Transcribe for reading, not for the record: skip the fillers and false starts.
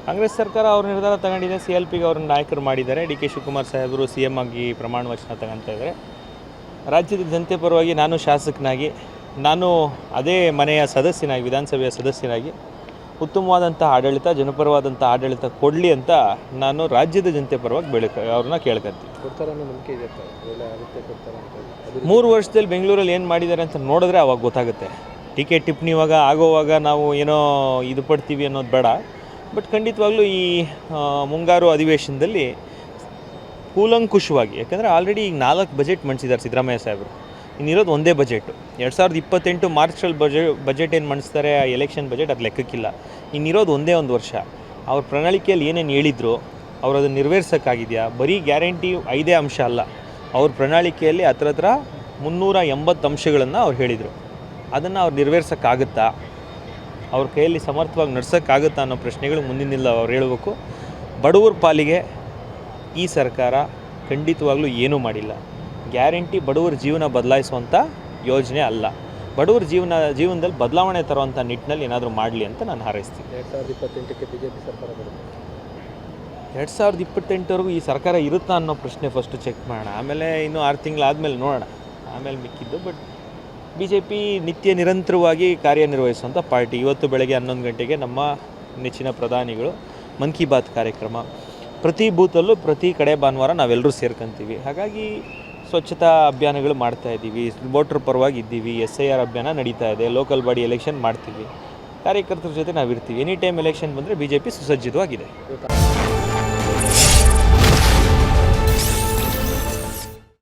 ಕಾಂಗ್ರೆಸ್ ಸರ್ಕಾರ ಅವ್ರ ನಿರ್ಧಾರ ತಗೊಂಡಿದೆ. CLPಗೆ ಅವ್ರನ್ನ ನಾಯಕರು ಮಾಡಿದ್ದಾರೆ. ಡಿ ಕೆ ಶಿವಕುಮಾರ್ ಸಾಹೇಬರು CM ಆಗಿ ಪ್ರಮಾಣ ವಚನ ತಗೊಳ್ತಾ ಇದ್ದಾರೆ. ರಾಜ್ಯದ ಜನತೆ ಪರವಾಗಿ ನಾನು ಶಾಸಕನಾಗಿ, ನಾನು ಅದೇ ಮನೆಯ ಸದಸ್ಯನಾಗಿ, ವಿಧಾನಸಭೆಯ ಸದಸ್ಯನಾಗಿ ಉತ್ತಮವಾದಂಥ ಆಡಳಿತ, ಜನಪರವಾದಂಥ ಆಡಳಿತ ಕೊಡಲಿ ಅಂತ ನಾನು ರಾಜ್ಯದ ಜನತೆ ಪರವಾಗಿ ಅವ್ರನ್ನ ಕೇಳ್ಕೊತೀನಿ. 3 ವರ್ಷದಲ್ಲಿ ಬೆಂಗಳೂರಲ್ಲಿ ಏನು ಮಾಡಿದ್ದಾರೆ ಅಂತ ನೋಡಿದ್ರೆ ಅವಾಗ ಗೊತ್ತಾಗುತ್ತೆ. ಟೀಕೆ ಟಿಪ್ಪಣಿ ಇವಾಗ ಆಗೋವಾಗ ನಾವು ಏನೋ ಇದು ಪಡ್ತೀವಿ ಅನ್ನೋದು ಬೇಡ. ಬಟ್ ಖಂಡಿತವಾಗ್ಲೂ ಈ ಮುಂಗಾರು ಅಧಿವೇಶನದಲ್ಲಿ ಕೂಲಂಕುಷವಾಗಿ, ಯಾಕಂದರೆ ಆಲ್ರೆಡಿ ಈಗ 4 ಬಜೆಟ್ ಮಂಡಿಸಿದ್ದಾರೆ ಸಿದ್ದರಾಮಯ್ಯ ಸಾಹೇಬರು. ಇನ್ನಿರೋದು ಒಂದೇ ಬಜೆಟು. 2028 ಮಾರ್ಚಲ್ಲಿ ಬಜೆಟ್ ಏನು ಮಂಡಿಸ್ತಾರೆ, ಎಲೆಕ್ಷನ್ ಬಜೆಟ್, ಅದು ಲೆಕ್ಕಕ್ಕಿಲ್ಲ. ಇನ್ನಿರೋದು ಒಂದೇ ಒಂದು ವರ್ಷ. ಅವ್ರ ಪ್ರಣಾಳಿಕೆಯಲ್ಲಿ ಏನೇನು ಹೇಳಿದ್ರು ಅವ್ರು ಅದನ್ನು ನೆರವೇರ್ಸೋಕ್ಕಾಗಿದೆಯಾ? ಬರೀ ಗ್ಯಾರಂಟಿ 5 ಅಂಶ ಅಲ್ಲ, ಅವ್ರ ಪ್ರಣಾಳಿಕೆಯಲ್ಲಿ ಹತ್ರ 380 ಅಂಶಗಳನ್ನು ಅವ್ರು ಹೇಳಿದರು. ಅದನ್ನು ಅವ್ರು ನೆರವೇರ್ಸೋಕ್ಕಾಗುತ್ತಾ, ಅವ್ರ ಕೈಯಲ್ಲಿ ಸಮರ್ಥವಾಗಿ ನಡ್ಸೋಕ್ಕಾಗುತ್ತಾ ಅನ್ನೋ ಪ್ರಶ್ನೆಗಳು ಮುಂದಿನಿಲ್ಲ ಅವ್ರು ಹೇಳಬೇಕು. ಬಡವ್ರ ಪಾಲಿಗೆ ಈ ಸರ್ಕಾರ ಖಂಡಿತವಾಗ್ಲೂ ಏನೂ ಮಾಡಿಲ್ಲ. ಗ್ಯಾರಂಟಿ ಬಡವರ ಜೀವನ ಬದಲಾಯಿಸುವಂಥ ಯೋಜನೆ ಅಲ್ಲ. ಬಡವರ ಜೀವನದಲ್ಲಿ ಬದಲಾವಣೆ ತರುವಂಥ ನಿಟ್ಟಿನಲ್ಲಿ ಏನಾದರೂ ಮಾಡಲಿ ಅಂತ ನಾನು ಹಾರೈಸ್ತೀನಿ. 2028ಕ್ಕೆ BJP ಸರ್ಕಾರ ಬರುತ್ತೆ. 2028ವರೆಗೂ ಈ ಸರ್ಕಾರ ಇರುತ್ತಾ ಅನ್ನೋ ಪ್ರಶ್ನೆ ಫಸ್ಟು ಚೆಕ್ ಮಾಡೋಣ. ಆಮೇಲೆ ಇನ್ನೂ 6 ತಿಂಗಳಾದಮೇಲೆ ನೋಡೋಣ, ಆಮೇಲೆ ಮಿಕ್ಕಿದ್ದು. ಬಟ್ BJP ನಿತ್ಯ ನಿರಂತರವಾಗಿ ಕಾರ್ಯನಿರ್ವಹಿಸುವಂಥ ಪಾರ್ಟಿ. ಇವತ್ತು ಬೆಳಗ್ಗೆ 11 ಗಂಟೆಗೆ ನಮ್ಮ ನೆಚ್ಚಿನ ಪ್ರಧಾನಿಗಳು ಮನ್ ಕಿ ಬಾತ್ ಕಾರ್ಯಕ್ರಮ, ಪ್ರತಿ ಬೂತಲ್ಲೂ ಪ್ರತಿ ಕಡೆ ಭಾನುವಾರ ನಾವೆಲ್ಲರೂ ಸೇರ್ಕೊಂತೀವಿ. ಹಾಗಾಗಿ ಸ್ವಚ್ಛತಾ ಅಭಿಯಾನಗಳು ಮಾಡ್ತಾಯಿದ್ದೀವಿ, ವೋಟ್ರ್ ಪರವಾಗಿ ಇದ್ದೀವಿ, SIR ಅಭಿಯಾನ ನಡೀತಾ ಇದೆ, ಲೋಕಲ್ ಬಾಡಿ ಎಲೆಕ್ಷನ್ ಮಾಡ್ತೀವಿ. ಕಾರ್ಯಕರ್ತರ ಜೊತೆ ನಾವಿರ್ತೀವಿ. ಎನಿ ಟೈಮ್ ಎಲೆಕ್ಷನ್ ಬಂದರೆ BJP ಸುಸಜ್ಜಿತವಾಗಿದೆ.